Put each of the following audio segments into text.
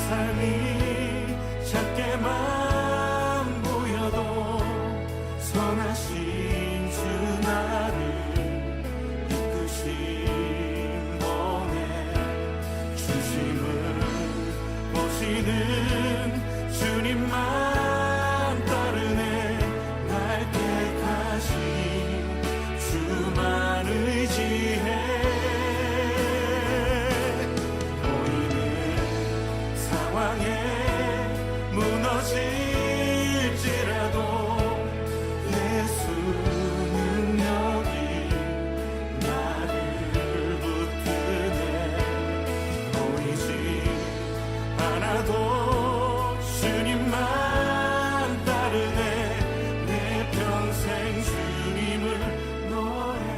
삶이 작게만 보여도 선하신 주 나를 이끄신 번에 중심을 보시는 주님만 따르네. 날 택하신 주만 의지해. 무너질지라도 예수는 여기 나를 붙드네. 보이지 않아도 주님만 따르네. 내 평생 주님을 노래하리라.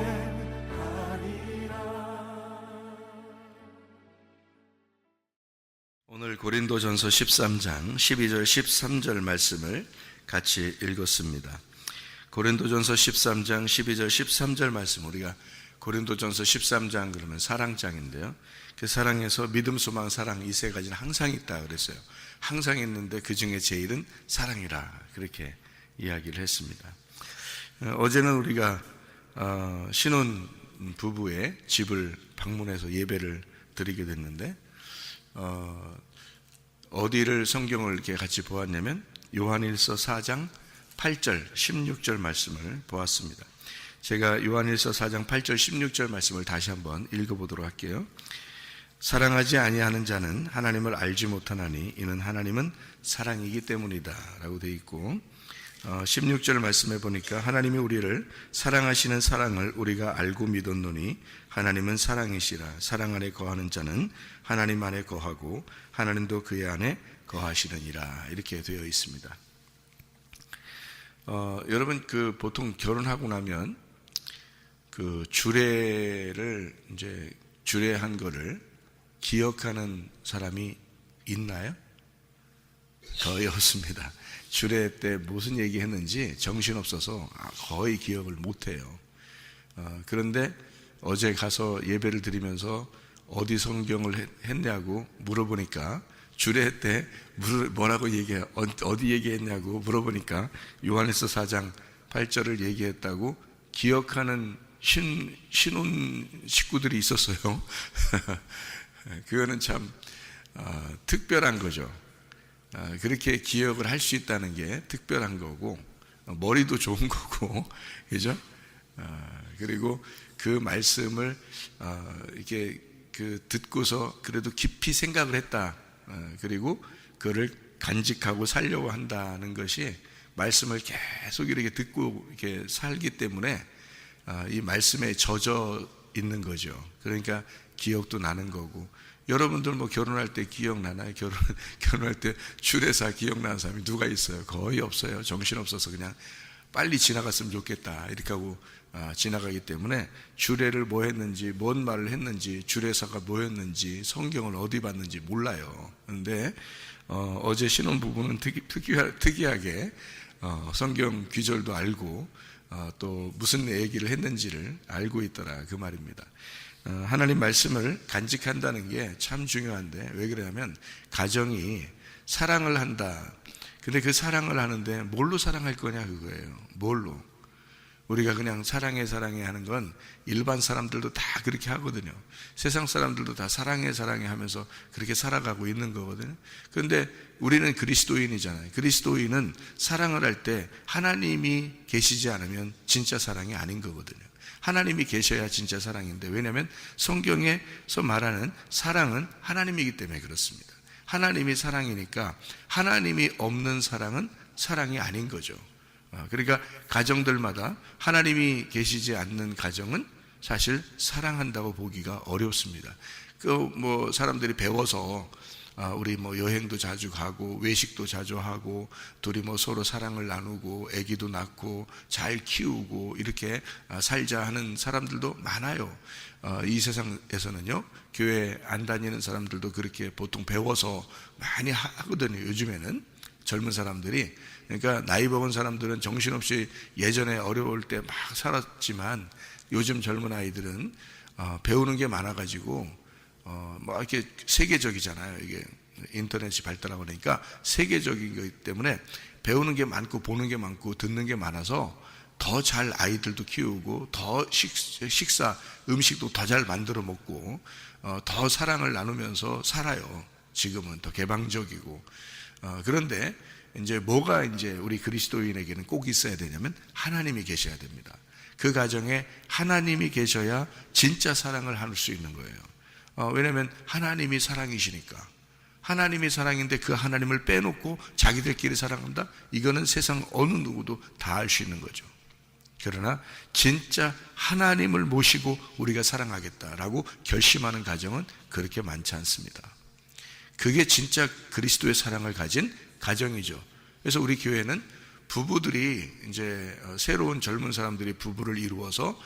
오늘 고린도전서 13장 12절 13절 말씀을 같이 읽었습니다. 고린도전서 13장 12절 13절 말씀, 우리가 고린도전서 13장 그러면 사랑장인데요, 그 사랑에서 믿음, 소망, 사랑 이 세 가지는 항상 있다 그랬어요. 항상 있는데 그 중에 제일은 사랑이라, 그렇게 이야기를 했습니다. 어제는 우리가 신혼 부부의 집을 방문해서 예배를 드리게 됐는데, 어디를 성경을 이렇게 같이 보았냐면 요한일서 4장 8절 16절 말씀을 보았습니다. 제가 요한일서 4장 8절 16절 말씀을 다시 한번 읽어보도록 할게요. 사랑하지 아니하는 자는 하나님을 알지 못하나니 이는 하나님은 사랑이기 때문이다 라고 되어 있고, 16절 말씀에 보니까 하나님이 우리를 사랑하시는 사랑을 우리가 알고 믿었노니 하나님은 사랑이시라. 사랑 안에 거하는 자는 하나님 안에 거하고 하나님도 그의 안에 거하시느니라, 이렇게 되어 있습니다. 여러분, 보통 결혼하고 나면 주례를 이제 주례한 거를 기억하는 사람이 있나요? 거의 없습니다. 주례 때 무슨 얘기 했는지 정신없어서 거의 기억을 못해요. 그런데 어제 가서 예배를 드리면서 어디 성경을 했냐고 물어보니까, 주례 때 뭐라고 어디 얘기했냐고 물어보니까 요한일서 4장 8절을 얘기했다고 기억하는 신혼 식구들이 있었어요. 그거는 참 특별한 거죠. 그렇게 기억을 할 수 있다는 게 특별한 거고, 머리도 좋은 거고, 그죠? 그리고 그 말씀을 이렇게 듣고서 그래도 깊이 생각을 했다. 그리고 그를 간직하고 살려고 한다는 것이 말씀을 계속 이렇게 듣고 이렇게 살기 때문에 이 말씀에 젖어 있는 거죠. 그러니까 기억도 나는 거고, 여러분들 뭐 결혼할 때 기억나나요? 결혼할 때 주례사 기억나는 사람이 누가 있어요? 거의 없어요. 정신없어서 그냥 빨리 지나갔으면 좋겠다 이렇게 하고 지나가기 때문에 주례를 뭐 했는지, 뭔 말을 했는지, 주례사가 뭐였는지, 성경을 어디 봤는지 몰라요. 그런데 어제 신혼부부는 특이하게 성경 귀절도 알고 또 무슨 얘기를 했는지를 알고 있더라, 그 말입니다. 하나님 말씀을 간직한다는 게 참 중요한데, 왜 그러냐면 가정이 사랑을 한다. 근데 그 사랑을 하는데 뭘로 사랑할 거냐, 그거예요. 뭘로? 우리가 그냥 사랑해 하는 건 일반 사람들도 다 그렇게 하거든요. 세상 사람들도 다 사랑해 하면서 그렇게 살아가고 있는 거거든요. 그런데 우리는 그리스도인이잖아요. 그리스도인은 사랑을 할 때 하나님이 계시지 않으면 진짜 사랑이 아닌 거거든요. 하나님이 계셔야 진짜 사랑인데, 왜냐하면 성경에서 말하는 사랑은 하나님이기 때문에 그렇습니다. 하나님이 사랑이니까 하나님이 없는 사랑은 사랑이 아닌 거죠. 그러니까 가정들마다 하나님이 계시지 않는 가정은 사실 사랑한다고 보기가 어렵습니다. 사람들이 배워서 우리 여행도 자주 가고 외식도 자주 하고 둘이 서로 사랑을 나누고 아기도 낳고 잘 키우고 이렇게 살자 하는 사람들도 많아요. 이 세상에서는요, 교회 안 다니는 사람들도 그렇게 보통 배워서 많이 하거든요. 요즘에는 젊은 사람들이. 그러니까 나이 먹은 사람들은 정신없이 예전에 어려울 때 막 살았지만 요즘 젊은 아이들은 배우는 게 많아가지고 이렇게 세계적이잖아요. 이게 인터넷이 발달하고 그러니까 세계적인 거기 때문에 배우는 게 많고 보는 게 많고 듣는 게 많아서 더 잘 아이들도 키우고 더 식사 음식도 더 잘 만들어 먹고 더 사랑을 나누면서 살아요. 지금은 더 개방적이고 그런데 이제 뭐가 이제 우리 그리스도인에게는 꼭 있어야 되냐면 하나님이 계셔야 됩니다. 그 가정에 하나님이 계셔야 진짜 사랑을 할 수 있는 거예요. 왜냐하면 하나님이 사랑이시니까. 하나님이 사랑인데 그 하나님을 빼놓고 자기들끼리 사랑한다? 이거는 세상 어느 누구도 다 알 수 있는 거죠. 그러나 진짜 하나님을 모시고 우리가 사랑하겠다라고 결심하는 가정은 그렇게 많지 않습니다. 그게 진짜 그리스도의 사랑을 가진 가정이죠. 그래서 우리 교회는 부부들이 이제 새로운 젊은 사람들이 부부를 이루어서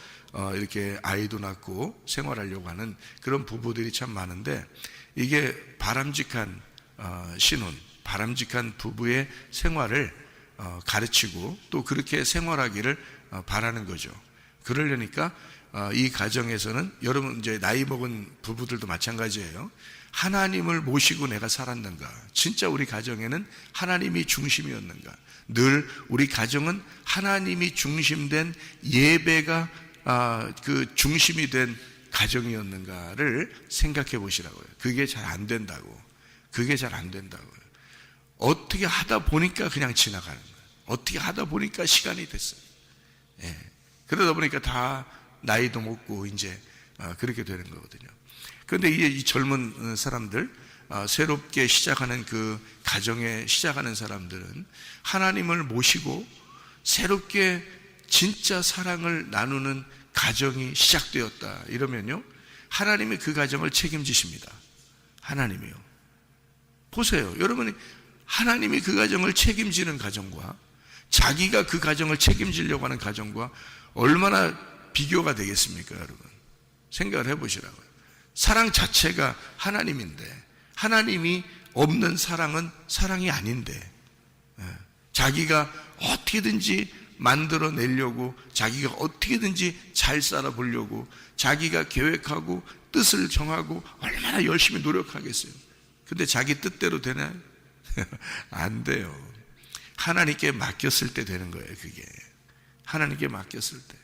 이렇게 아이도 낳고 생활하려고 하는 그런 부부들이 참 많은데 이게 바람직한 신혼, 바람직한 부부의 생활을 가르치고 또 그렇게 생활하기를 바라는 거죠. 그러려니까 이 가정에서는 여러분 이제 나이 먹은 부부들도 마찬가지예요. 하나님을 모시고 내가 살았는가? 진짜 우리 가정에는 하나님이 중심이었는가? 늘 우리 가정은 하나님이 중심된 예배가 그 중심이 된 가정이었는가를 생각해 보시라고요. 그게 잘 안 된다고. 그게 잘 안 된다고요. 어떻게 하다 보니까 그냥 지나가는 거예요. 어떻게 하다 보니까 시간이 됐어요. 예. 그러다 보니까 다 나이도 먹고 이제 그렇게 되는 거거든요. 그런데 이 젊은 사람들, 새롭게 시작하는 그 가정에 시작하는 사람들은 하나님을 모시고 새롭게 진짜 사랑을 나누는 가정이 시작되었다 이러면요, 하나님이 그 가정을 책임지십니다. 하나님이요. 보세요. 여러분이 하나님이 그 가정을 책임지는 가정과 자기가 그 가정을 책임지려고 하는 가정과 얼마나 비교가 되겠습니까, 여러분? 생각을 해보시라고요. 사랑 자체가 하나님인데 하나님이 없는 사랑은 사랑이 아닌데 자기가 어떻게든지 만들어내려고 자기가 어떻게든지 잘 살아보려고 자기가 계획하고 뜻을 정하고 얼마나 열심히 노력하겠어요. 근데 자기 뜻대로 되나요? 안 돼요. 하나님께 맡겼을 때 되는 거예요. 그게 하나님께 맡겼을 때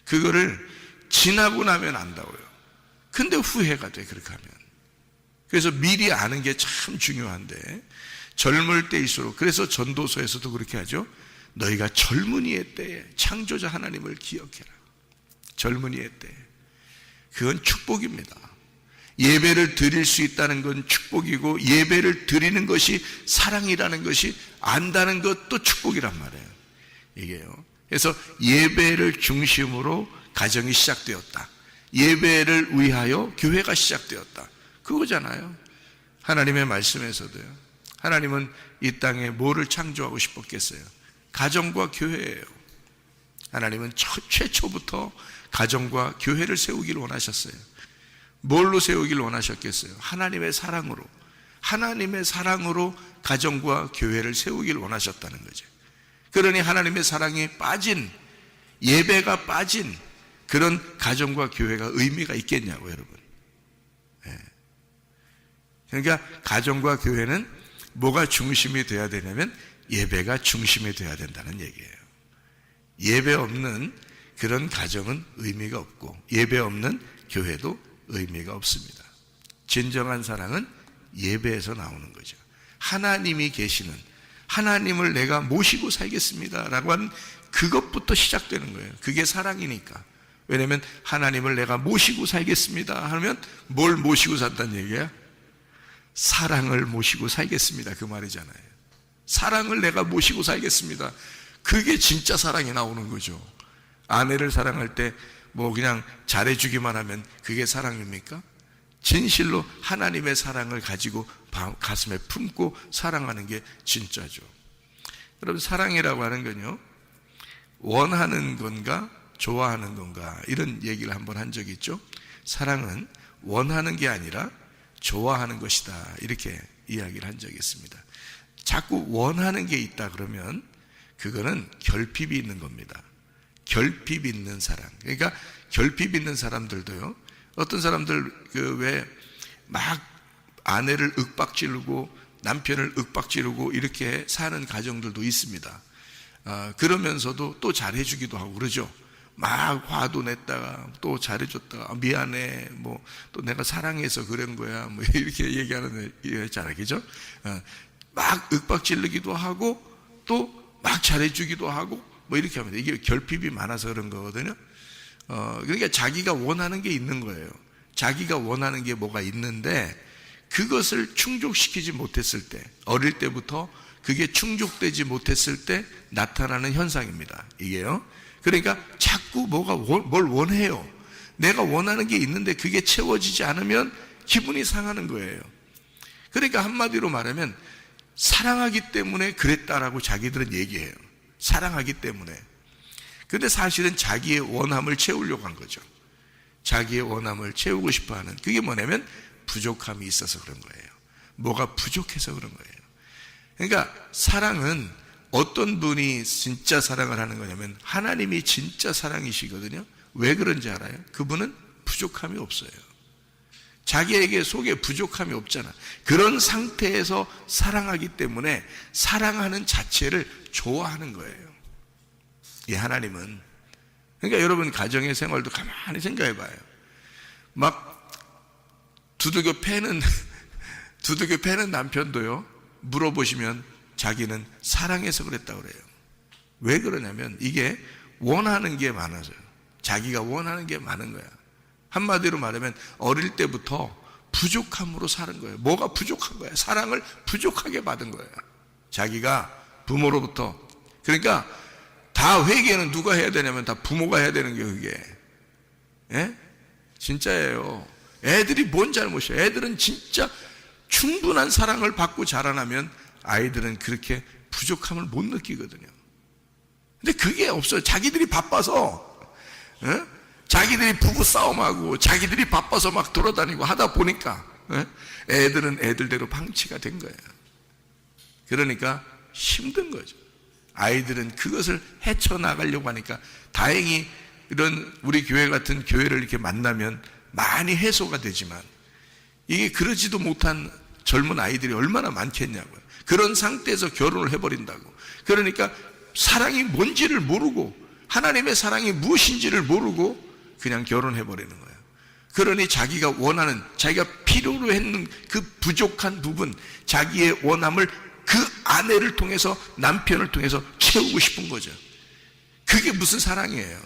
그거를 지나고 나면 안다고요. 근데 후회가 돼 그렇게 하면. 그래서 미리 아는 게 참 중요한데 젊을 때일수록, 그래서 전도서에서도 그렇게 하죠. 너희가 젊은이의 때에 창조자 하나님을 기억해라. 젊은이의 때. 그건 축복입니다. 예배를 드릴 수 있다는 건 축복이고 예배를 드리는 것이 사랑이라는 것이 안다는 것도 축복이란 말이에요. 이게요. 그래서 예배를 중심으로 가정이 시작되었다. 예배를 위하여 교회가 시작되었다. 그거잖아요. 하나님의 말씀에서도요. 하나님은 이 땅에 뭐를 창조하고 싶었겠어요? 가정과 교회예요. 하나님은 최초부터 가정과 교회를 세우기를 원하셨어요. 뭘로 세우기를 원하셨겠어요? 하나님의 사랑으로. 하나님의 사랑으로 가정과 교회를 세우기를 원하셨다는 거죠. 그러니 하나님의 사랑이 빠진, 예배가 빠진 그런 가정과 교회가 의미가 있겠냐고, 여러분. 그러니까 가정과 교회는 뭐가 중심이 돼야 되냐면 예배가 중심이 돼야 된다는 얘기예요. 예배 없는 그런 가정은 의미가 없고 예배 없는 교회도 의미가 없습니다. 진정한 사랑은 예배에서 나오는 거죠. 하나님이 계시는, 하나님을 내가 모시고 살겠습니다 라고 하는 그것부터 시작되는 거예요. 그게 사랑이니까. 왜냐하면 하나님을 내가 모시고 살겠습니다 하면 뭘 모시고 산다는 얘기야? 사랑을 모시고 살겠습니다 그 말이잖아요. 사랑을 내가 모시고 살겠습니다. 그게 진짜 사랑이 나오는 거죠. 아내를 사랑할 때 뭐 그냥 잘해주기만 하면 그게 사랑입니까? 진실로 하나님의 사랑을 가지고 가슴에 품고 사랑하는 게 진짜죠. 여러분, 사랑이라고 하는 건요, 원하는 건가 좋아하는 건가 이런 얘기를 한번 한 적이 있죠. 사랑은 원하는 게 아니라 좋아하는 것이다 이렇게 이야기를 한 적이 있습니다. 자꾸 원하는 게 있다 그러면 그거는 결핍이 있는 겁니다. 결핍 있는 사랑. 그러니까 결핍 있는 사람들도요, 어떤 사람들 왜 막 아내를 윽박지르고 남편을 윽박지르고 이렇게 사는 가정들도 있습니다. 그러면서도 또 잘해주기도 하고 그러죠. 막 화도 냈다가 또 잘해줬다가 미안해, 뭐 또 내가 사랑해서 그런 거야, 뭐 이렇게 얘기하는 있잖아요, 그죠? 막 윽박지르기도 하고 또 막 잘해주기도 하고 뭐 이렇게 합니다. 이게 결핍이 많아서 그런 거거든요. 그러니까 자기가 원하는 게 있는 거예요. 자기가 원하는 게 뭐가 있는데 그것을 충족시키지 못했을 때, 어릴 때부터 그게 충족되지 못했을 때 나타나는 현상입니다. 이게요. 그러니까 자꾸 뭘 원해요. 내가 원하는 게 있는데 그게 채워지지 않으면 기분이 상하는 거예요. 그러니까 한마디로 말하면 사랑하기 때문에 그랬다라고 자기들은 얘기해요. 사랑하기 때문에. 근데 사실은 자기의 원함을 채우려고 한 거죠. 자기의 원함을 채우고 싶어 하는, 그게 뭐냐면 부족함이 있어서 그런 거예요. 뭐가 부족해서 그런 거예요. 그러니까 사랑은 어떤 분이 진짜 사랑을 하는 거냐면 하나님이 진짜 사랑이시거든요. 왜 그런지 알아요? 그분은 부족함이 없어요. 자기에게 속에 부족함이 없잖아. 그런 상태에서 사랑하기 때문에 사랑하는 자체를 좋아하는 거예요. 이 하나님은. 그러니까 여러분 가정의 생활도 가만히 생각해 봐요. 막 두들겨 패는 남편도요, 물어보시면 자기는 사랑해서 그랬다고 그래요. 왜 그러냐면 이게 원하는 게 많아서요. 자기가 원하는 게 많은 거야. 한마디로 말하면 어릴 때부터 부족함으로 사는 거예요. 뭐가 부족한 거야? 사랑을 부족하게 받은 거예요. 자기가 부모로부터. 그러니까 다 회개는 누가 해야 되냐면 다 부모가 해야 되는 게 그게. 예? 진짜예요. 애들이 뭔 잘못이에요? 애들은 진짜 충분한 사랑을 받고 자라나면 아이들은 그렇게 부족함을 못 느끼거든요. 근데 그게 없어요. 자기들이 바빠서. 예? 자기들이 부부싸움하고 자기들이 바빠서 막 돌아다니고 하다 보니까 애들은 애들대로 방치가 된 거예요. 그러니까 힘든 거죠. 아이들은 그것을 헤쳐나가려고 하니까 다행히 이런 우리 교회 같은 교회를 이렇게 만나면 많이 해소가 되지만 이게 그러지도 못한 젊은 아이들이 얼마나 많겠냐고요. 그런 상태에서 결혼을 해버린다고. 그러니까 사랑이 뭔지를 모르고 하나님의 사랑이 무엇인지를 모르고 그냥 결혼해버리는 거예요. 그러니 자기가 원하는, 자기가 필요로 했는 그 부족한 부분, 자기의 원함을 그 아내를 통해서, 남편을 통해서 채우고 싶은 거죠. 그게 무슨 사랑이에요?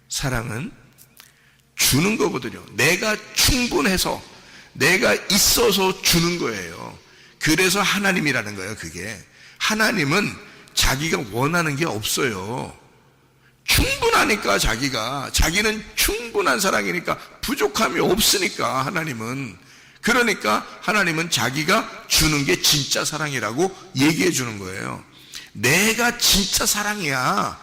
사랑은 주는 거거든요. 내가 충분해서, 내가 있어서 주는 거예요. 그래서 하나님이라는 거예요. 그게 하나님은 자기가 원하는 게 없어요. 충분하니까 자기는 충분한 사랑이니까 부족함이 없으니까 하나님은. 그러니까 하나님은 자기가 주는 게 진짜 사랑이라고 얘기해 주는 거예요. 내가 진짜 사랑이야,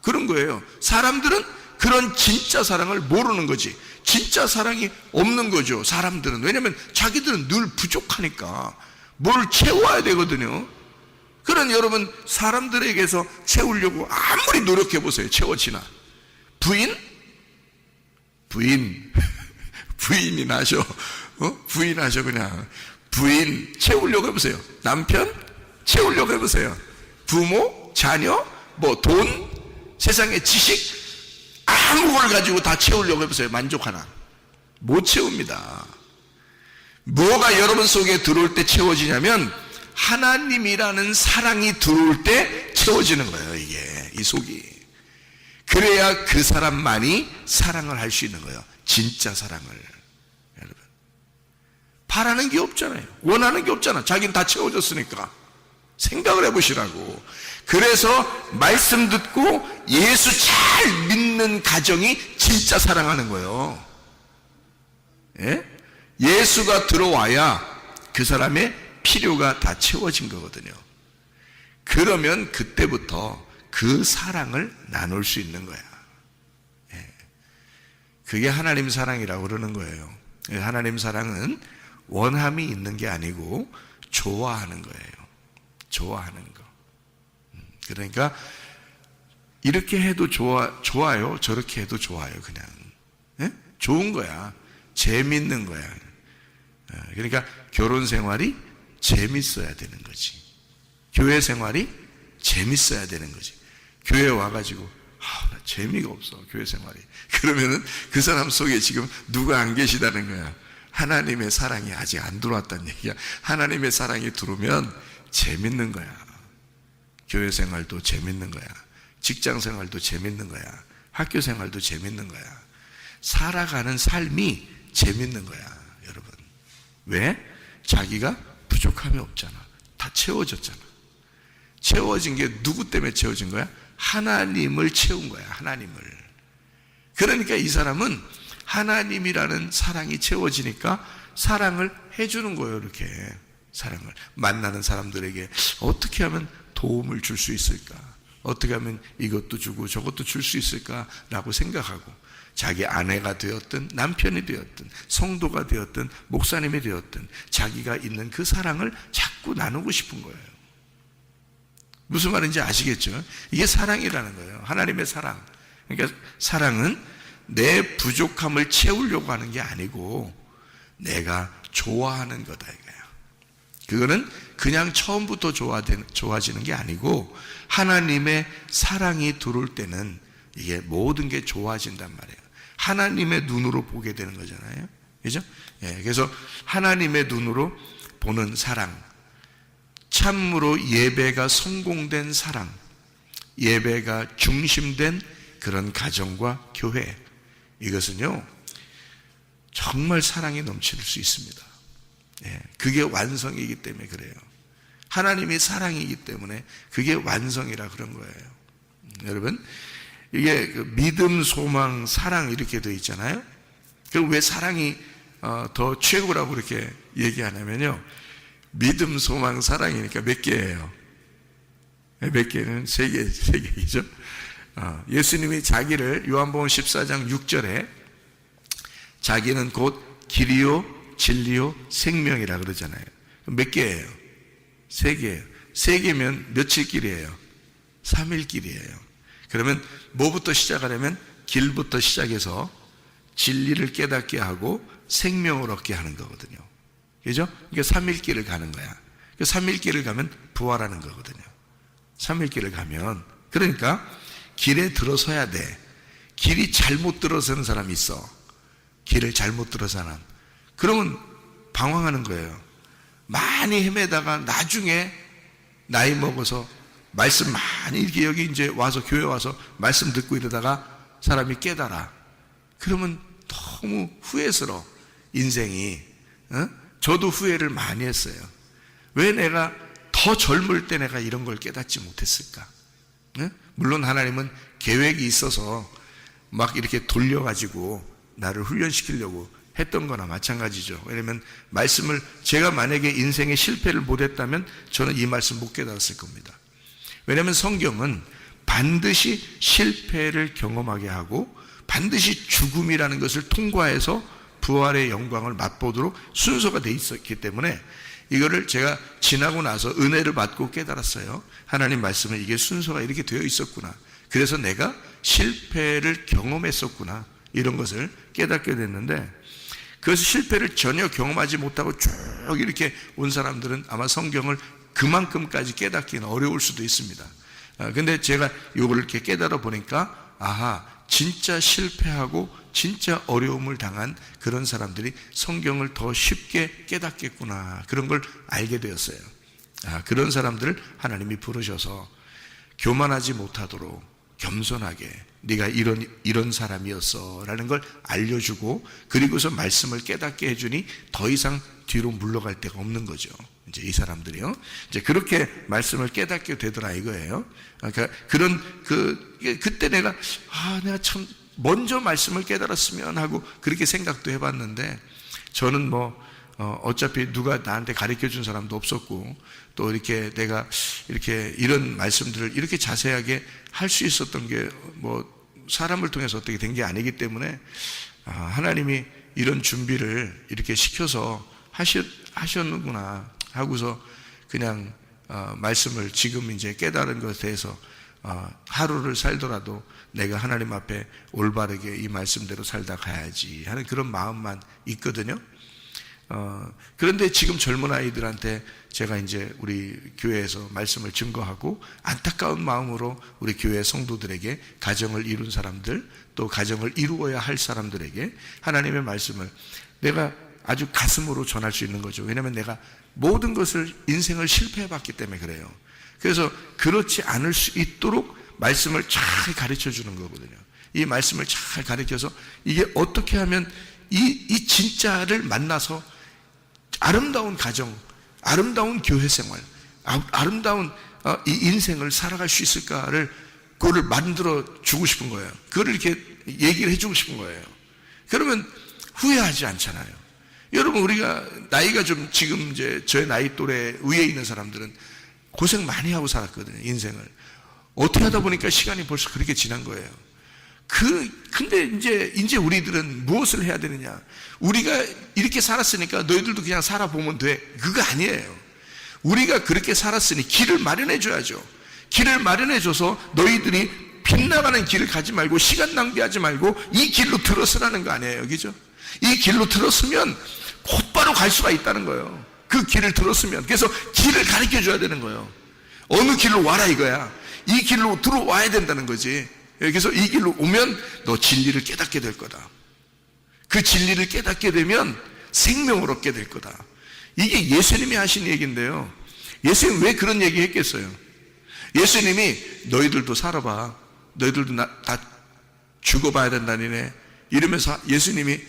그런 거예요. 사람들은 그런 진짜 사랑을 모르는 거지. 진짜 사랑이 없는 거죠, 사람들은. 왜냐하면 자기들은 늘 부족하니까 뭘 채워야 되거든요. 그런 여러분 사람들에게서 채우려고 아무리 노력해 보세요. 채워지나? 부인이 나셔. 부인하셔. 그냥 부인 채우려고 해보세요. 남편 채우려고 해보세요. 부모, 자녀, 뭐 돈, 세상의 지식, 아무 걸 가지고 다 채우려고 해보세요. 만족하나? 못 채웁니다. 뭐가 여러분 속에 들어올 때 채워지냐면 하나님이라는 사랑이 들어올 때 채워지는 거예요. 이게 이 속이. 그래야 그 사람만이 사랑을 할 수 있는 거예요. 진짜 사랑을. 여러분 바라는 게 없잖아요. 원하는 게 없잖아. 자기는 다 채워졌으니까. 생각을 해보시라고. 그래서 말씀 듣고 예수 잘 믿는 가정이 진짜 사랑하는 거예요. 예? 예수가 들어와야 그 사람의 필요가 다 채워진 거거든요. 그러면 그때부터 그 사랑을 나눌 수 있는 거야. 예. 그게 하나님 사랑이라고 그러는 거예요. 하나님 사랑은 원함이 있는 게 아니고 좋아하는 거예요. 좋아하는 거. 그러니까 이렇게 해도 좋아요. 저렇게 해도 좋아요. 그냥. 예? 좋은 거야. 재밌는 거야. 그러니까 결혼 생활이 재밌어야 되는 거지. 교회 생활이 재밌어야 되는 거지. 교회 와가지고 나 재미가 없어 교회 생활이. 그러면은 그 사람 속에 지금 누가 안 계시다는 거야. 하나님의 사랑이 아직 안 들어왔다는 얘기야. 하나님의 사랑이 들어오면 재밌는 거야. 교회 생활도 재밌는 거야. 직장 생활도 재밌는 거야. 학교 생활도 재밌는 거야. 살아가는 삶이 재밌는 거야, 여러분. 왜? 자기가 부족함이 없잖아. 다 채워졌잖아. 채워진 게 누구 때문에 채워진 거야? 하나님을 채운 거야, 하나님을. 그러니까 이 사람은 하나님이라는 사랑이 채워지니까 사랑을 해주는 거예요, 이렇게. 사랑을. 만나는 사람들에게 어떻게 하면 도움을 줄 수 있을까? 어떻게 하면 이것도 주고 저것도 줄 수 있을까라고 생각하고, 자기 아내가 되었든 남편이 되었든 성도가 되었든 목사님이 되었든 자기가 있는 그 사랑을 자꾸 나누고 싶은 거예요. 무슨 말인지 아시겠죠? 이게 사랑이라는 거예요. 하나님의 사랑. 그러니까 사랑은 내 부족함을 채우려고 하는 게 아니고 내가 좋아하는 거다 이거예요. 그거는 그냥 처음부터 좋아지는 게 아니고 하나님의 사랑이 들어올 때는 이게 모든 게 좋아진단 말이에요. 하나님의 눈으로 보게 되는 거잖아요. 그죠? 그래서 하나님의 눈으로 보는 사랑, 참으로 예배가 성공된 사랑, 예배가 중심된 그런 가정과 교회, 이것은요 정말 사랑이 넘칠 수 있습니다. 그게 완성이기 때문에 그래요. 하나님이 사랑이기 때문에 그게 완성이라 그런 거예요. 여러분, 이게 믿음, 소망, 사랑 이렇게 되어 있잖아요. 그럼 왜 사랑이 더 최고라고 그렇게 얘기하냐면요, 믿음, 소망, 사랑이니까 몇 개예요? 몇 개는? 세 개이죠. 예수님이 자기를 요한복음 14장 6절에 자기는 곧 길이요 진리요 생명이라 그러잖아요. 몇 개예요? 세 개예요. 세 개면 며칠 길이에요? 3일 길이에요. 그러면 뭐부터 시작하려면 길부터 시작해서 진리를 깨닫게 하고 생명을 얻게 하는 거거든요. 그죠? 그러니까 3일 길을 가는 거야. 3일 길을 가면 부활하는 거거든요. 3일 길을 가면, 그러니까 길에 들어서야 돼. 길이 잘못 들어서는 사람이 있어. 길을 잘못 들어서는 사람. 그러면 방황하는 거예요. 많이 헤매다가 나중에 나이 먹어서 말씀 많이 이렇게 여기 이제 와서 교회 와서 말씀 듣고 이러다가 사람이 깨달아. 그러면 너무 후회스러워. 인생이. 저도 후회를 많이 했어요. 왜 내가 더 젊을 때 내가 이런 걸 깨닫지 못했을까? 물론 하나님은 계획이 있어서 막 이렇게 돌려가지고 나를 훈련시키려고 했던 거나 마찬가지죠. 왜냐면 말씀을, 제가 만약에 인생에 실패를 못했다면 저는 이 말씀 못 깨달았을 겁니다. 왜냐면 성경은 반드시 실패를 경험하게 하고 반드시 죽음이라는 것을 통과해서 부활의 영광을 맛보도록 순서가 돼 있었기 때문에 이거를 제가 지나고 나서 은혜를 받고 깨달았어요. 하나님 말씀은 이게 순서가 이렇게 되어 있었구나. 그래서 내가 실패를 경험했었구나. 이런 것을 깨닫게 됐는데, 그래서 실패를 전혀 경험하지 못하고 쭉 이렇게 온 사람들은 아마 성경을 그만큼까지 깨닫기는 어려울 수도 있습니다. 근데 제가 이걸 이렇게 깨달아 보니까, 아하, 진짜 실패하고 진짜 어려움을 당한 그런 사람들이 성경을 더 쉽게 깨닫겠구나, 그런 걸 알게 되었어요. 그런 사람들을 하나님이 부르셔서 교만하지 못하도록 겸손하게 네가 이런 사람이었어 라는 걸 알려주고, 그리고서 말씀을 깨닫게 해주니 더 이상 뒤로 물러갈 데가 없는 거죠. 이제 이 사람들이요, 이제 그렇게 말씀을 깨닫게 되더라 이거예요. 그러니까 그때 내가 참 먼저 말씀을 깨달았으면 하고 그렇게 생각도 해봤는데, 저는 어차피 누가 나한테 가르쳐 준 사람도 없었고, 또 이렇게 내가 이렇게 이런 말씀들을 이렇게 자세하게 할 수 있었던 게 사람을 통해서 어떻게 된 게 아니기 때문에, 하나님이 이런 준비를 이렇게 시켜서 하셨는구나 하고서 그냥 말씀을 지금 이제 깨달은 것에 대해서 하루를 살더라도 내가 하나님 앞에 올바르게 이 말씀대로 살다 가야지 하는 그런 마음만 있거든요. 그런데 지금 젊은 아이들한테 제가 이제 우리 교회에서 말씀을 증거하고 안타까운 마음으로 우리 교회 성도들에게 가정을 이룬 사람들 또 가정을 이루어야 할 사람들에게 하나님의 말씀을 내가 아주 가슴으로 전할 수 있는 거죠. 왜냐하면 내가 모든 것을 인생을 실패해 봤기 때문에 그래요. 그래서 그렇지 않을 수 있도록 말씀을 잘 가르쳐 주는 거거든요. 이 말씀을 잘 가르쳐서 이게 어떻게 하면 이 진짜를 만나서 아름다운 가정, 아름다운 교회 생활, 아름다운 이 인생을 살아갈 수 있을까를 그거를 만들어 주고 싶은 거예요. 그거를 이렇게 얘기를 해주고 싶은 거예요. 그러면 후회하지 않잖아요. 여러분, 우리가 나이가 좀 지금 이제 저의 나이 또래 위에 있는 사람들은 고생 많이 하고 살았거든요, 인생을. 어떻게 하다 보니까 시간이 벌써 그렇게 지난 거예요. 근데 이제 우리들은 무엇을 해야 되느냐? 우리가 이렇게 살았으니까 너희들도 그냥 살아보면 돼. 그거 아니에요. 우리가 그렇게 살았으니 길을 마련해 줘야죠. 길을 마련해 줘서 너희들이 빗나가는 길을 가지 말고 시간 낭비하지 말고 이 길로 들어서라는 거 아니에요. 그죠? 이 길로 들었으면 곧바로 갈 수가 있다는 거예요. 그 길을 들었으면. 그래서 길을 가르쳐 줘야 되는 거예요. 어느 길로 와라 이거야. 이 길로 들어와야 된다는 거지. 그래서 이 길로 오면 너 진리를 깨닫게 될 거다. 그 진리를 깨닫게 되면 생명을 얻게 될 거다. 이게 예수님이 하신 얘기인데요. 예수님 왜 그런 얘기 했겠어요? 예수님이 너희들도 살아봐. 너희들도 다 죽어봐야 된다니네. 이러면서 예수님이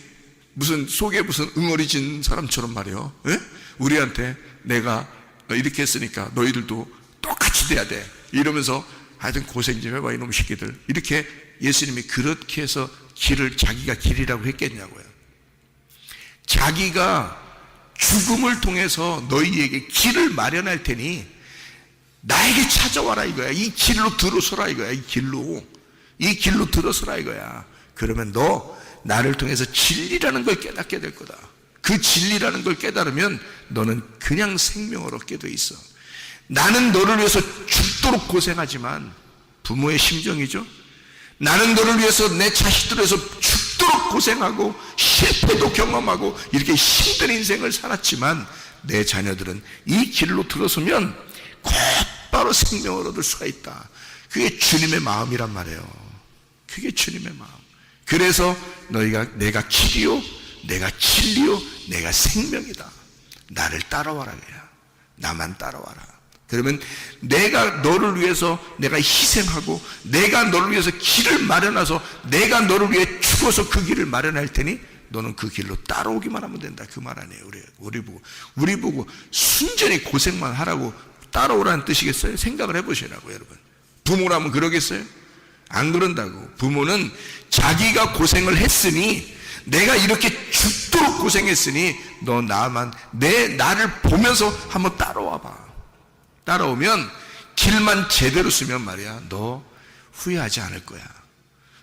무슨 속에 무슨 응어리진 사람처럼 말이요. 예? 우리한테 내가 이렇게 했으니까 너희들도 똑같이 돼야 돼. 이러면서 하여튼 고생 좀 해봐 이놈 새끼들. 이렇게 예수님이 그렇게 해서 길을 자기가 길이라고 했겠냐고요. 자기가 죽음을 통해서 너희에게 길을 마련할 테니 나에게 찾아와라 이거야. 이 길로 들어서라 이거야. 이 길로 들어서라 이거야. 그러면 너 나를 통해서 진리라는 걸 깨닫게 될 거다. 그 진리라는 걸 깨달으면 너는 그냥 생명을 얻게 돼 있어. 나는 너를 위해서 죽도록 고생하지만 부모의 심정이죠. 나는 너를 위해서 내 자식들을 위해서 죽도록 고생하고 실패도 경험하고 이렇게 힘든 인생을 살았지만 내 자녀들은 이 길로 들어서면 곧바로 생명을 얻을 수가 있다. 그게 주님의 마음이란 말이에요. 그게 주님의 마음. 그래서 내가 길이요 내가 진리요 내가 생명이다. 나를 따라와라 그야. 나만 따라와라. 그러면 내가 너를 위해서 내가 희생하고 내가 너를 위해서 길을 마련해서 내가 너를 위해 죽어서 그 길을 마련할 테니 너는 그 길로 따라오기만 하면 된다. 그 말 아니에요. 우리 보고 순전히 고생만 하라고 따라오라는 뜻이겠어요? 생각을 해보시라고 여러분. 부모라면 그러겠어요? 안 그런다고. 부모는 자기가 고생을 했으니 내가 이렇게 죽도록 고생했으니 너 나를 보면서 한번 따라와봐. 따라오면 길만 제대로 쓰면 말이야 너 후회하지 않을 거야.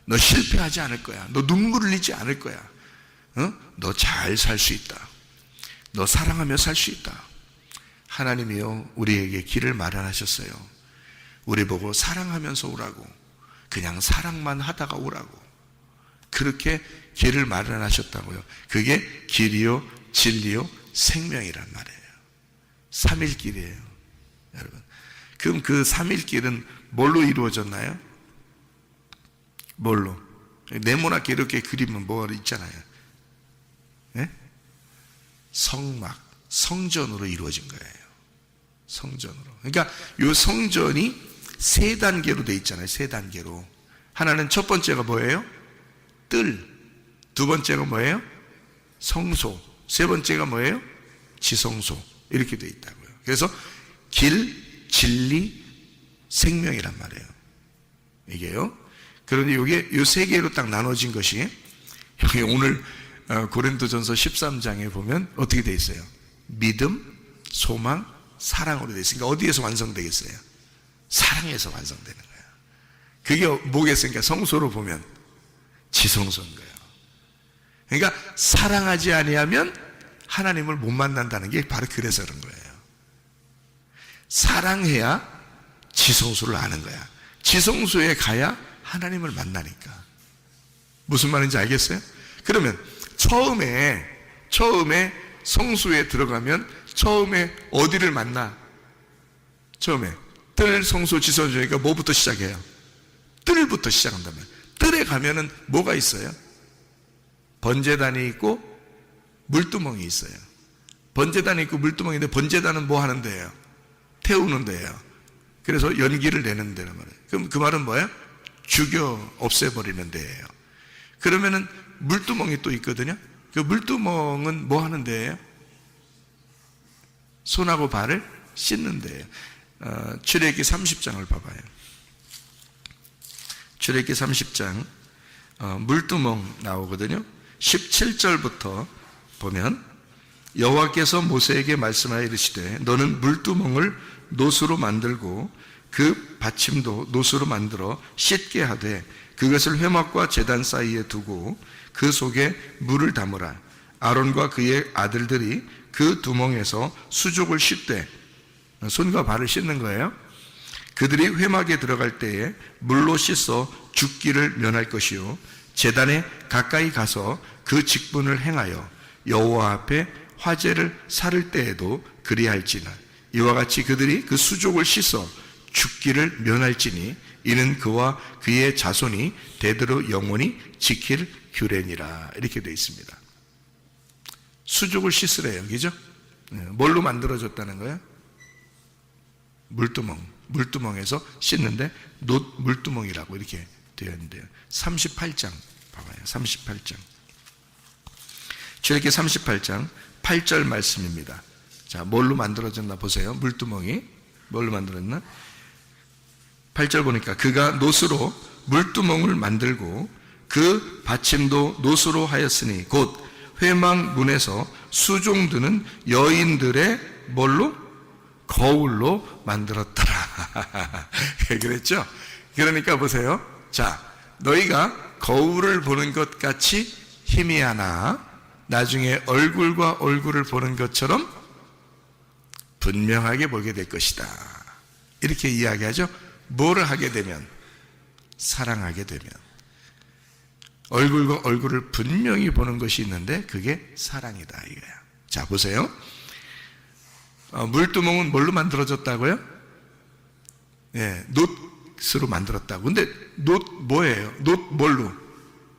너 실패하지 않을 거야. 너 눈물 흘리지 않을 거야. 너 잘 살 수 있다. 너 사랑하며 살 수 있다. 하나님이요 우리에게 길을 마련하셨어요. 우리 보고 사랑하면서 오라고. 그냥 사랑만 하다가 오라고. 그렇게 길을 마련하셨다고요. 그게 길이요 진리요 생명이란 말이에요. 3일길이에요. 여러분, 그럼 그 3일길은 뭘로 이루어졌나요? 뭘로? 네모나게 이렇게 그리면 뭐가 있잖아요. 네? 성막, 성전으로 이루어진 거예요. 성전으로. 그러니까 이 성전이 3단계로 돼 있잖아요. 3단계로. 하나는 첫 번째가 뭐예요? 뜰. 두 번째가 뭐예요? 성소. 세 번째가 뭐예요? 지성소. 이렇게 돼 있다고요. 그래서 길, 진리, 생명이란 말이에요. 이게요. 그런데 이게 이 3개로 딱 나눠진 것이 여기 오늘 고린도전서 13장에 보면 어떻게 돼 있어요? 믿음, 소망, 사랑으로 돼 있으니까 어디에서 완성되겠어요? 사랑에서 완성되는 거예요. 그게 뭐겠습니까? 성소로 보면 지성소인 거예요. 그러니까 사랑하지 아니하면 하나님을 못 만난다는 게 바로 그래서 그런 거예요. 사랑해야 지성소를 아는 거야. 지성소에 가야 하나님을 만나니까. 무슨 말인지 알겠어요? 그러면 처음에 성소에 들어가면 처음에 어디를 만나? 처음에 뜰, 성소, 지성소니까 뭐부터 시작해요? 뜰부터 시작한단 말이에요. 뜰에 가면은 뭐가 있어요? 번제단이 있고 물두멍이 있어요. 번제단이 있고 물두멍인데, 번제단은 뭐 하는 데예요? 태우는 데예요. 그래서 연기를 내는 데란 말이에요. 그럼 그 말은 뭐예요? 죽여 없애버리는 데예요. 그러면은 물두멍이 또 있거든요. 그 물두멍은 뭐 하는 데예요? 손하고 발을 씻는 데예요. 출애굽기 30장을 봐봐요. 출애굽기 30장 물두멍 나오거든요. 17절부터 보면, 여호와께서 모세에게 말씀하여 이르시되 너는 물두멍을 노수로 만들고 그 받침도 노수로 만들어 씻게 하되 그것을 회막과 제단 사이에 두고 그 속에 물을 담으라. 아론과 그의 아들들이 그 두멍에서 수족을 씻되, 손과 발을 씻는 거예요. 그들이 회막에 들어갈 때에 물로 씻어 죽기를 면할 것이요, 제단에 가까이 가서 그 직분을 행하여 여호와 앞에 화제를 살을 때에도 그리할지나, 이와 같이 그들이 그 수족을 씻어 죽기를 면할지니 이는 그와 그의 자손이 대대로 영원히 지킬 규례니라. 이렇게 되어 있습니다. 수족을 씻으래요, 그죠? 뭘로 만들어졌다는 거예요? 물두멍에서 씻는데 물두멍이라고 이렇게 되어 있는데요. 38장 봐봐요. 38장. 출애굽기 38장 8절 말씀입니다. 자, 뭘로 만들어졌나 보세요. 물두멍이 뭘로 만들었나? 8절 보니까 그가 노수로 물두멍을 만들고 그 받침도 노수로 하였으니 곧 회막 문에서 수종 드는 여인들의 뭘로? 거울로 만들었더라. 그랬죠? 그러니까 보세요. 자, 너희가 거울을 보는 것 같이 희미하나 나중에 얼굴과 얼굴을 보는 것처럼 분명하게 보게 될 것이다. 이렇게 이야기하죠. 뭐를 하게 되면? 사랑하게 되면. 얼굴과 얼굴을 분명히 보는 것이 있는데 그게 사랑이다 이거야. 자, 보세요. 물두멍은 뭘로 만들어졌다고요? 예, 놋으로 만들었다고. 근데 놋 뭐예요? 놋 뭘로?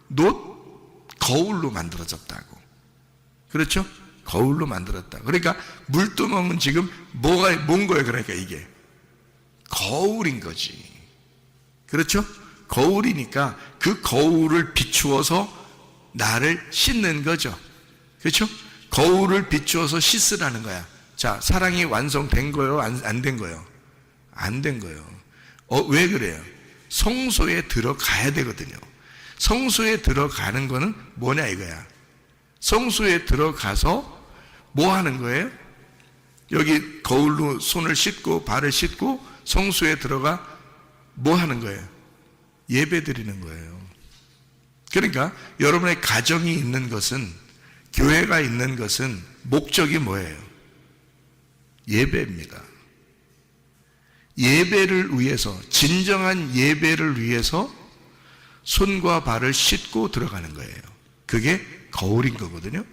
놋 거울로 만들어졌다고. 그렇죠? 거울로 만들었다. 그러니까 물두멍은 지금 뭔 거예요? 그러니까 이게 거울인 거지. 그렇죠? 거울이니까 그 거울을 비추어서 나를 씻는 거죠. 그렇죠? 거울을 비추어서 씻으라는 거야. 자, 사랑이 완성된 거요? 안 된 거요? 안 된 거요. 왜 그래요? 성소에 들어가야 되거든요. 성소에 들어가는 거는 뭐냐 이거야. 성소에 들어가서 뭐 하는 거예요? 여기 거울로 손을 씻고 발을 씻고 성소에 들어가 뭐 하는 거예요? 예배 드리는 거예요. 그러니까 여러분의 가정이 있는 것은, 교회가 있는 것은 목적이 뭐예요? 예배입니다. 예배를 위해서, 진정한 예배를 위해서 손과 발을 씻고 들어가는 거예요. 그게 거울인 거거든요.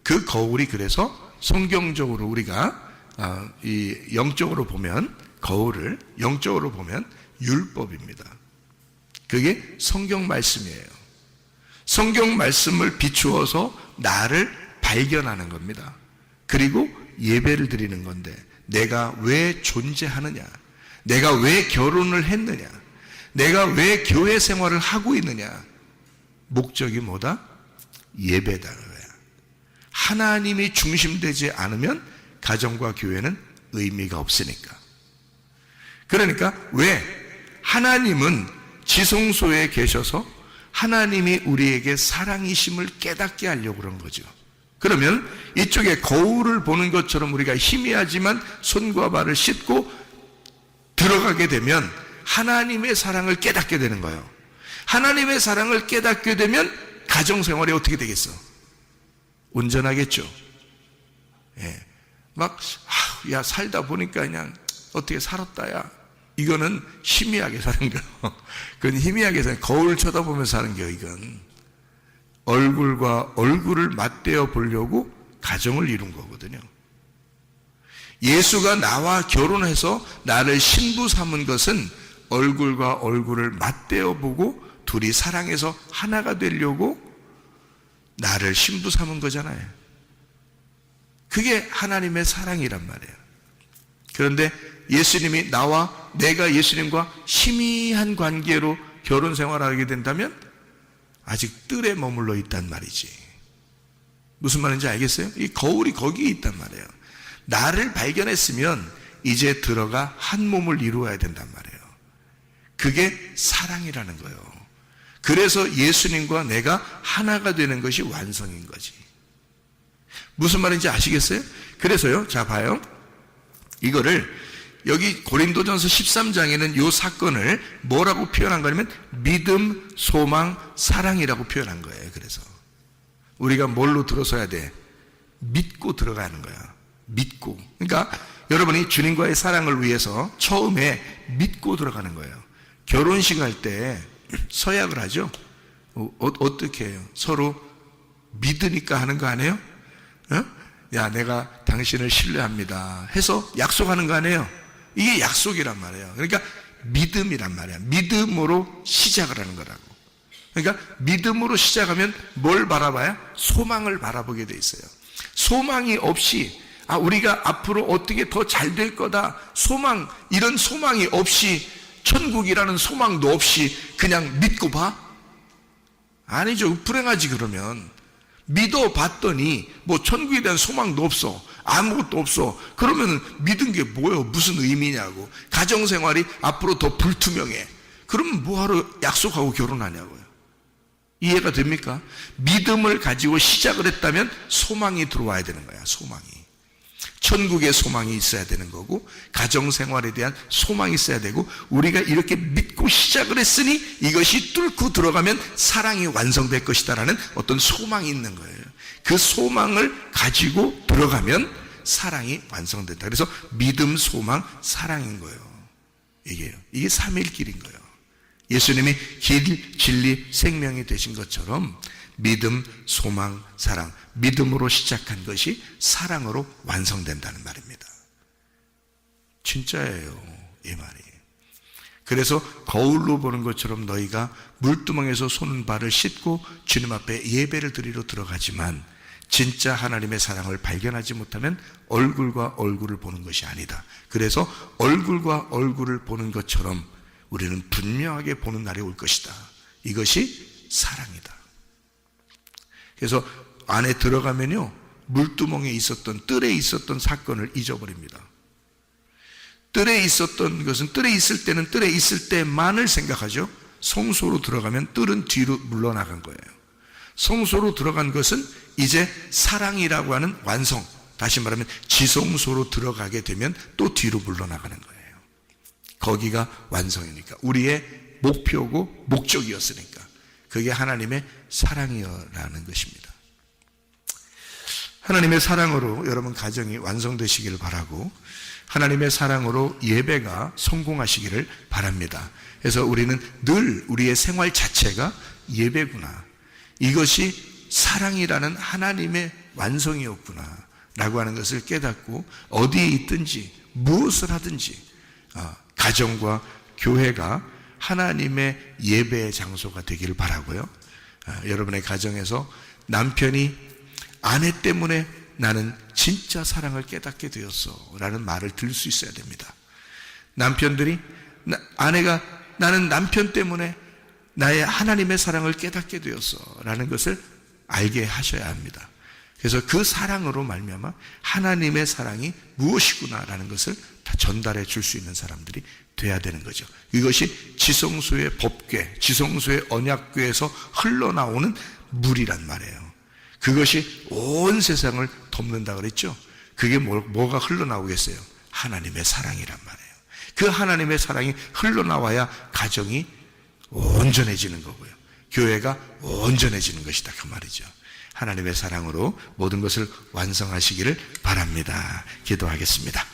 그 거울이 그래서 성경적으로 우리가 이 영적으로 보면 거울을, 영적으로 보면 율법입니다. 그게 성경 말씀이에요. 성경 말씀을 비추어서 나를 발견하는 겁니다. 그리고 예배를 드리는 건데, 내가 왜 존재하느냐, 내가 왜 결혼을 했느냐, 내가 왜 교회 생활을 하고 있느냐, 목적이 뭐다? 예배다. 하나님이 중심되지 않으면 가정과 교회는 의미가 없으니까. 그러니까 왜? 하나님은 지성소에 계셔서 하나님이 우리에게 사랑이심을 깨닫게 하려고 그런 거죠. 그러면 이쪽에 거울을 보는 것처럼 우리가 희미하지만 손과 발을 씻고 들어가게 되면 하나님의 사랑을 깨닫게 되는 거예요. 하나님의 사랑을 깨닫게 되면 가정생활이 어떻게 되겠어? 온전하겠죠. 예. 야, 살다 보니까 그냥 어떻게 살았다, 야. 이거는 희미하게 사는 거예요. 그건 희미하게 사는, 거울 쳐다보면서 사는 거예요, 이건. 얼굴과 얼굴을 맞대어 보려고 가정을 이룬 거거든요. 예수가 나와 결혼해서 나를 신부 삼은 것은 얼굴과 얼굴을 맞대어 보고 둘이 사랑해서 하나가 되려고 나를 신부 삼은 거잖아요. 그게 하나님의 사랑이란 말이에요. 그런데 예수님이 내가 예수님과 희미한 관계로 결혼 생활하게 된다면 아직 뜰에 머물러 있단 말이지. 무슨 말인지 알겠어요? 이 거울이 거기에 있단 말이에요. 나를 발견했으면 이제 들어가 한 몸을 이루어야 된단 말이에요. 그게 사랑이라는 거예요. 그래서 예수님과 내가 하나가 되는 것이 완성인 거지. 무슨 말인지 아시겠어요? 그래서요, 자 봐요. 이거를 여기 고린도전서 13장에는 이 사건을 뭐라고 표현한 거냐면 믿음, 소망, 사랑이라고 표현한 거예요. 그래서 우리가 뭘로 들어서야 돼? 믿고 들어가는 거야. 믿고. 그러니까 여러분이 주님과의 사랑을 위해서 처음에 믿고 들어가는 거예요. 결혼식 할 때 서약을 하죠. 어떻게 해요? 서로 믿으니까 하는 거 아니에요? 야, 내가 당신을 신뢰합니다 해서 약속하는 거 아니에요? 이게 약속이란 말이에요. 그러니까 믿음이란 말이야. 믿음으로 시작을 하는 거라고. 그러니까 믿음으로 시작하면 뭘 바라봐요? 소망을 바라보게 돼 있어요. 소망이 없이 우리가 앞으로 어떻게 더 잘 될 거다, 소망, 이런 소망이 없이, 천국이라는 소망도 없이 그냥 믿고 봐? 아니죠. 불행하지. 그러면 믿어봤더니 뭐 천국에 대한 소망도 없어, 아무것도 없어. 그러면 믿은 게 뭐예요? 무슨 의미냐고. 가정생활이 앞으로 더 불투명해. 그러면 뭐하러 약속하고 결혼하냐고요. 이해가 됩니까? 믿음을 가지고 시작을 했다면 소망이 들어와야 되는 거야. 소망이. 천국의 소망이 있어야 되는 거고, 가정생활에 대한 소망이 있어야 되고, 우리가 이렇게 믿고 시작을 했으니 이것이 뚫고 들어가면 사랑이 완성될 것이다라는 어떤 소망이 있는 거예요. 그 소망을 가지고 들어가면 사랑이 완성된다. 그래서 믿음, 소망, 사랑인 거예요. 이게 삼위일길인 거예요. 예수님이 길, 진리, 생명이 되신 것처럼 믿음, 소망, 사랑, 믿음으로 시작한 것이 사랑으로 완성된다는 말입니다. 진짜예요, 이 말이. 그래서 거울로 보는 것처럼 너희가 물두멍에서 손 발을 씻고 주님 앞에 예배를 드리러 들어가지만 진짜 하나님의 사랑을 발견하지 못하면 얼굴과 얼굴을 보는 것이 아니다. 그래서 얼굴과 얼굴을 보는 것처럼 우리는 분명하게 보는 날이 올 것이다. 이것이 사랑이다. 그래서 안에 들어가면요, 물두멍에 있었던, 뜰에 있었던 사건을 잊어버립니다. 뜰에 있었던 것은 뜰에 있을 때는 뜰에 있을 때만을 생각하죠. 성소로 들어가면 뜰은 뒤로 물러나간 거예요. 성소로 들어간 것은 이제 사랑이라고 하는 완성, 다시 말하면 지성소로 들어가게 되면 또 뒤로 물러나가는 거예요. 거기가 완성이니까, 우리의 목표고 목적이었으니까. 그게 하나님의 사랑이라는 것입니다. 하나님의 사랑으로 여러분 가정이 완성되시기를 바라고, 하나님의 사랑으로 예배가 성공하시기를 바랍니다. 그래서 우리는 늘 우리의 생활 자체가 예배구나, 이것이 사랑이라는 하나님의 완성이었구나 라고 하는 것을 깨닫고, 어디에 있든지 무엇을 하든지 가정과 교회가 하나님의 예배의 장소가 되기를 바라고요. 여러분의 가정에서 남편이 아내 때문에 나는 진짜 사랑을 깨닫게 되었어 라는 말을 들을 수 있어야 됩니다. 남편들이, 아내가 나는 남편 때문에 나의 하나님의 사랑을 깨닫게 되었어 라는 것을 알게 하셔야 합니다. 그래서 그 사랑으로 말미암아 하나님의 사랑이 무엇이구나 라는 것을 다 전달해 줄 수 있는 사람들이 돼야 되는 거죠. 이것이 지성소의 법궤, 지성소의 언약궤에서 흘러나오는 물이란 말이에요. 그것이 온 세상을 덮는다 그랬죠. 그게 뭐가 흘러나오겠어요? 하나님의 사랑이란 말이에요. 그 하나님의 사랑이 흘러나와야 가정이 온전해지는 거고요, 교회가 온전해지는 것이다, 그 말이죠. 하나님의 사랑으로 모든 것을 완성하시기를 바랍니다. 기도하겠습니다.